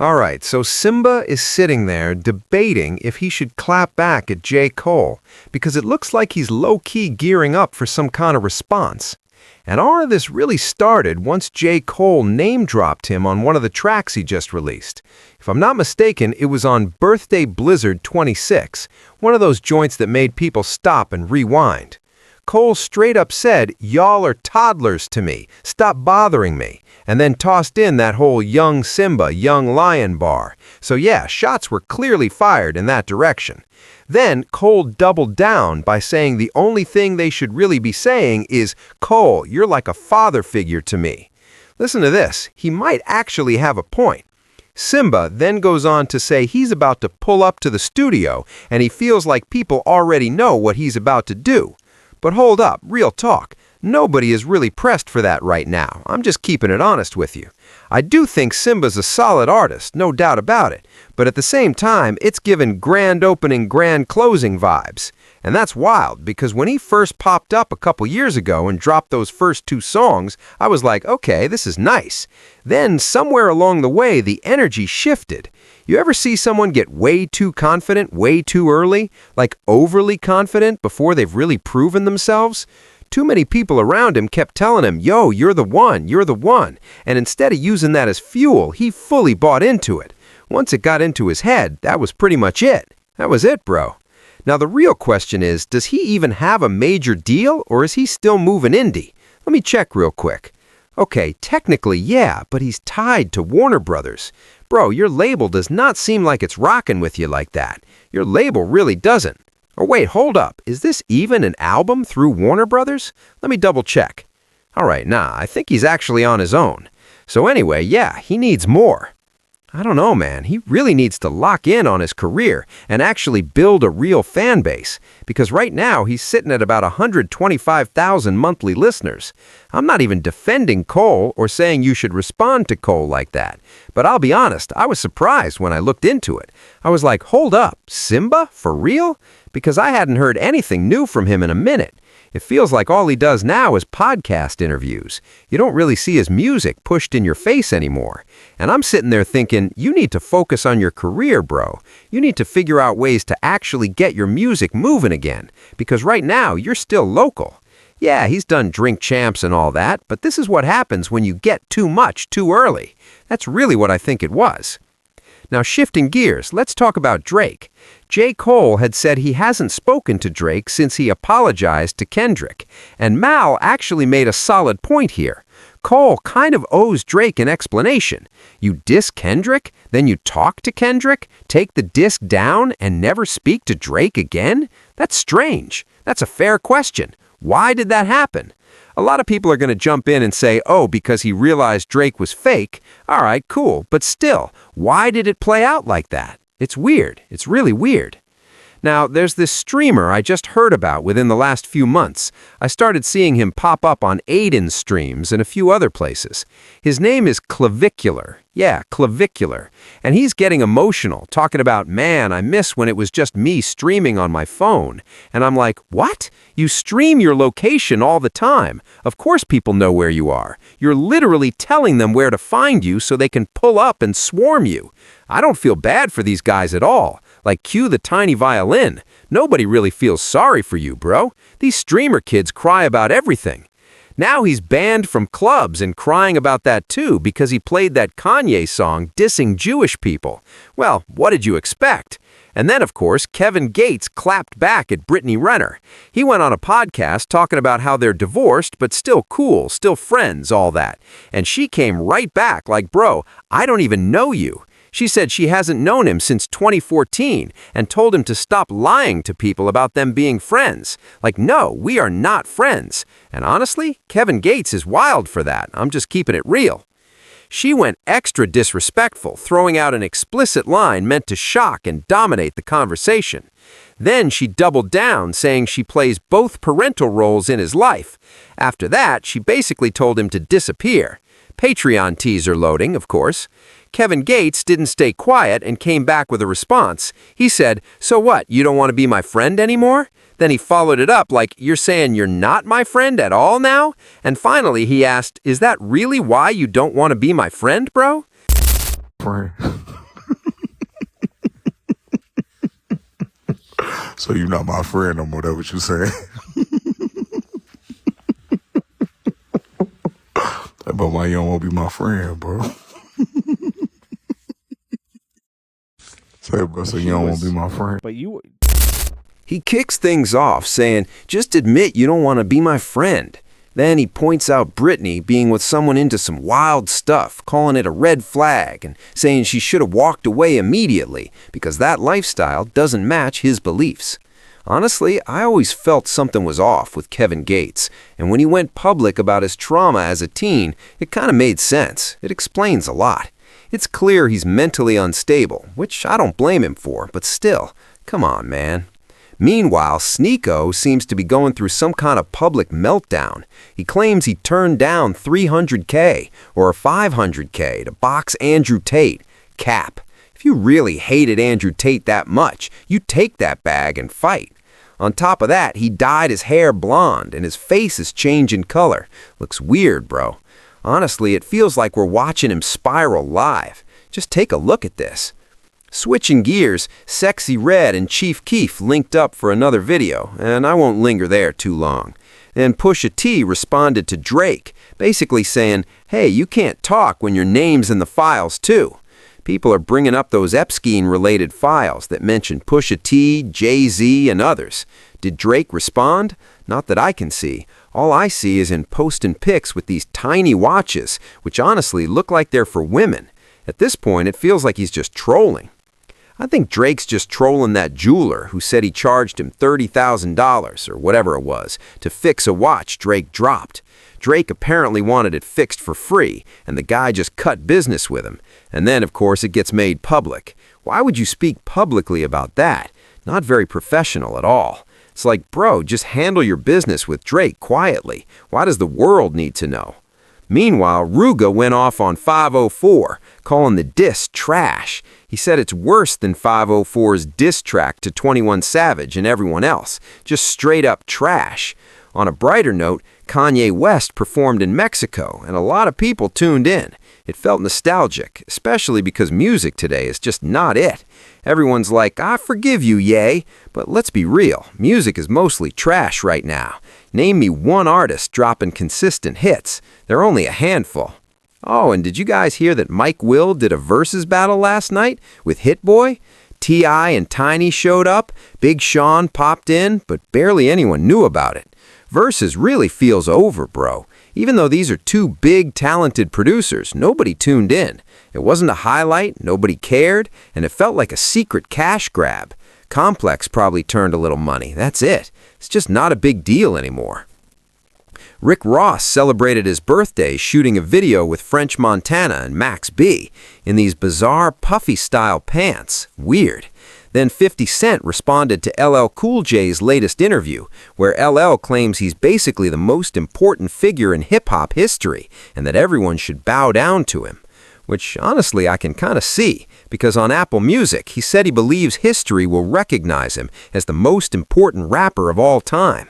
All right, so Symba is sitting there debating if he should clap back at J. Cole because it looks like he's low-key gearing up for some kind of response. And all of this really started once J. Cole name-dropped him on one of the tracks he just released. If I'm not mistaken, it was on Birthday Blizzard 26, one of those joints that made people stop and rewind. Cole straight up said, "Y'all are toddlers to me, stop bothering me," and then tossed in that whole Young Symba, Young Lion bar. So yeah, shots were clearly fired in that direction. Then Cole doubled down by saying the only thing they should really be saying is, "Cole, you're like a father figure to me." Listen to this, he might actually have a point. Symba then goes on to say he's about to pull up to the studio and he feels like people already know what he's about to do. But hold up, real talk. Nobody is really pressed for that right now. I'm just keeping it honest with you. I do think Symba's a solid artist, no doubt about it. But at the same time, it's given grand opening, grand closing vibes. And that's wild, because when he first popped up a couple years ago and dropped those first two songs, I was like, okay, this is nice. Then, somewhere along the way, the energy shifted. You ever see someone get way too confident way too early? Like overly confident before they've really proven themselves? Too many people around him kept telling him, "Yo, you're the one, you're the one." And instead of using that as fuel, he fully bought into it. Once it got into his head, that was pretty much it. That was it, bro. Now the real question is, does he even have a major deal, or is he still moving indie? Let me check real quick. Okay, technically, yeah, but he's tied to Warner Brothers. Bro, your label does not seem like it's rocking with you like that. Your label really doesn't. Or wait, hold up. Is this even an album through Warner Brothers? Let me double check. All right, nah, I think he's actually on his own. So anyway, yeah, he needs more. I don't know, man. He really needs to lock in on his career and actually build a real fan base. Because right now, he's sitting at about 125,000 monthly listeners. I'm not even defending Cole or saying you should respond to Cole like that. But I'll be honest, I was surprised when I looked into it. I was like, hold up, Symba? For real? Because I hadn't heard anything new from him in a minute. It feels like all he does now is podcast interviews. You don't really see his music pushed in your face anymore. And I'm sitting there thinking, you need to focus on your career, bro. You need to figure out ways to actually get your music moving again. Because right now, you're still local. Yeah, he's done Drink Champs and all that, but this is what happens when you get too much too early. That's really what I think it was. Now, shifting gears, let's talk about Drake. J. Cole had said he hasn't spoken to Drake since he apologized to Kendrick. And Mal actually made a solid point here. Cole kind of owes Drake an explanation. You diss Kendrick, then you talk to Kendrick, take the diss down, and never speak to Drake again? That's strange. That's a fair question. Why did that happen? A lot of people are going to jump in and say, oh, because he realized Drake was fake. All right, cool. But still, why did it play out like that? It's weird. It's really weird. Now, there's this streamer I just heard about within the last few months. I started seeing him pop up on Aiden's streams and a few other places. His name is Clavicular. Yeah, Clavicular. And he's getting emotional, talking about, man, I miss when it was just me streaming on my phone. And I'm like, what? You stream your location all the time. Of course people know where you are. You're literally telling them where to find you so they can pull up and swarm you. I don't feel bad for these guys at all. Like, cue the tiny violin. Nobody really feels sorry for you, bro. These streamer kids cry about everything. Now he's banned from clubs and crying about that too because he played that Kanye song dissing Jewish people. Well, what did you expect? And then, of course, Kevin Gates clapped back at Brittany Renner. He went on a podcast talking about how they're divorced, but still cool, still friends, all that. And she came right back like, bro, I don't even know you. She said she hasn't known him since 2014 and told him to stop lying to people about them being friends. Like, no, we are not friends. And honestly, Kevin Gates is wild for that. I'm just keeping it real. She went extra disrespectful, throwing out an explicit line meant to shock and dominate the conversation. Then she doubled down, saying she plays both parental roles in his life. After that, she basically told him to disappear. Patreon teaser loading, of course. Kevin Gates didn't stay quiet and came back with a response. He said, so what, you don't want to be my friend anymore? Then he followed it up like, you're saying you're not my friend at all now? And finally he asked, is that really why you don't want to be my friend, bro? Friend. So you're not my friend no more, that what you saying? But why you don't want to be my friend, bro? Say, bro, so you don't want to be my friend? But you, He kicks things off, saying, just admit you don't want to be my friend. Then he points out Britney being with someone into some wild stuff, calling it a red flag, and saying she should have walked away immediately because that lifestyle doesn't match his beliefs. Honestly, I always felt something was off with Kevin Gates, and when he went public about his trauma as a teen, it kind of made sense. It explains a lot. It's clear he's mentally unstable, which I don't blame him for, but still, come on, man. Meanwhile, Sneeko seems to be going through some kind of public meltdown. He claims he turned down $300K or $500K to box Andrew Tate. Cap. If you really hated Andrew Tate that much, you take that bag and fight. On top of that, he dyed his hair blonde and his face is changing color. Looks weird, bro. Honestly, it feels like we're watching him spiral live. Just take a look at this. Switching gears, Sexy Red and Chief Keef linked up for another video, and I won't linger there too long. Then Pusha T responded to Drake, basically saying, hey, you can't talk when your name's in the files too. People are bringing up those Epstein-related files that mention Pusha T, Jay-Z, and others. Did Drake respond? Not that I can see. All I see is him posting pics with these tiny watches, which honestly look like they're for women. At this point, it feels like he's just trolling. I think Drake's just trolling that jeweler who said he charged him $30,000 or whatever it was to fix a watch Drake dropped. Drake apparently wanted it fixed for free, and the guy just cut business with him. And then, of course, it gets made public. Why would you speak publicly about that? Not very professional at all. It's like, bro, just handle your business with Drake quietly. Why does the world need to know? Meanwhile, Ruga went off on 504, calling the diss trash. He said it's worse than 504's diss track to 21 Savage and everyone else. Just straight up trash. On a brighter note, Kanye West performed in Mexico, and a lot of people tuned in. It felt nostalgic, especially because music today is just not it. Everyone's like, I forgive you, Ye. But let's be real, music is mostly trash right now. Name me one artist dropping consistent hits. There are only a handful. Oh, and did you guys hear that Mike Will did a versus battle last night with Hit Boy? T.I. and Tiny showed up, Big Sean popped in, but barely anyone knew about it. Versus really feels over, bro. Even though these are two big, talented producers, nobody tuned in. It wasn't a highlight, nobody cared, and it felt like a secret cash grab. Complex probably turned a little money, that's it. It's just not a big deal anymore. Rick Ross celebrated his birthday shooting a video with French Montana and Max B in these bizarre puffy-style pants. Weird. Then 50 Cent responded to LL Cool J's latest interview, where LL claims he's basically the most important figure in hip-hop history and that everyone should bow down to him. Which, honestly, I can kind of see, because on Apple Music, he said he believes history will recognize him as the most important rapper of all time.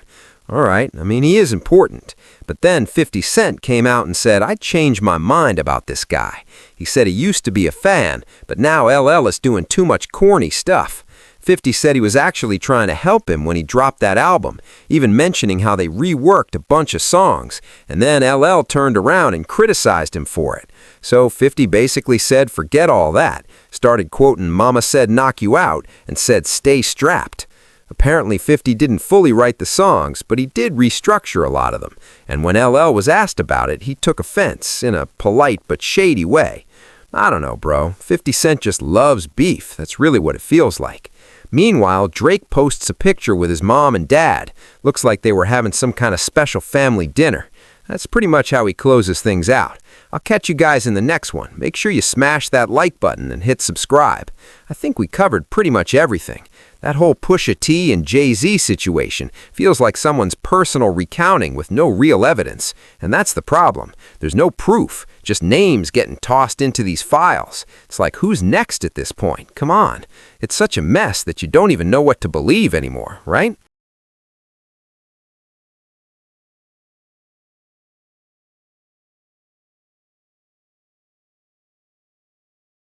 All right, I mean, he is important. But then 50 Cent came out and said, I changed my mind about this guy. He said he used to be a fan, but now LL is doing too much corny stuff. 50 said he was actually trying to help him when he dropped that album, even mentioning how they reworked a bunch of songs, and then LL turned around and criticized him for it. So 50 basically said, forget all that, started quoting Mama Said Knock You Out, and said stay strapped. Apparently 50 didn't fully write the songs, but he did restructure a lot of them, and when LL was asked about it, he took offense in a polite but shady way. I don't know, bro. 50 Cent just loves beef. That's really what it feels like. Meanwhile, Drake posts a picture with his mom and dad. Looks like they were having some kind of special family dinner. That's pretty much how he closes things out. I'll catch you guys in the next one. Make sure you smash that like button and hit subscribe. I think we covered pretty much everything. That whole Pusha T and Jay-Z situation feels like someone's personal recounting with no real evidence. And that's the problem. There's no proof, just names getting tossed into these files. It's like, who's next at this point? Come on. It's such a mess that you don't even know what to believe anymore, right?